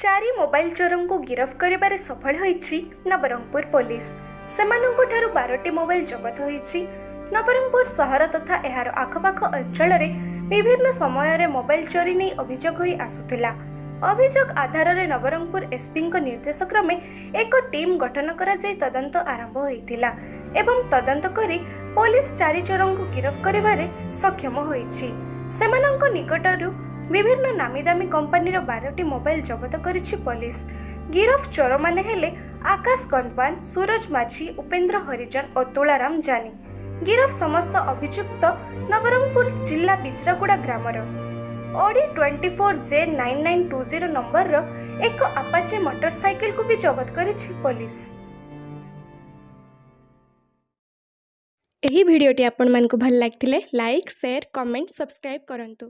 चारि मोबाइल चोरों को गिरफ्त करिबारे सफल होईछि नवरंगपुर पुलिस। सेमानंकु ठारु 12टी मोबाइल जबत होईछि। नवरंगपुर सहर तथा एहार आखपाख अंचल विभिन्न समय रे मोबाइल चोरी नहीं अभियोग होई आसुथिला। अभियोग आधार रे नवरंगपुर एसपी निर्देश क्रमे एक टीम गठन करा जाय तदंत आरंभ होईथिला एवं तदंत करी पुलिस चारि चोरों को गिरफ्त करिबारे सक्षम होईछि। सेमानंक निकटरू विभिन्न नामीदामी कंपानीर 12टी मोबाइल जबत करिछि पुलिस। गिरफ चोर माने हेले आकाश गंधवान, सूरज माझी, उपेंद्र हरिजन और तुलाराम जानी। गिरफ समस्त अभियुक्त नवरंगपुर जिला बिजरागुड़ा ग्रामर। ऑडी 24J9920 नंबर एक अपाचे मोटरसाइकिल को भी जबत करिछि पुलिस। एही भिडियोटी आपण मानकु भल लागथिले लाइक, शेयर, कमेंट, सब्सक्राइब करंतु।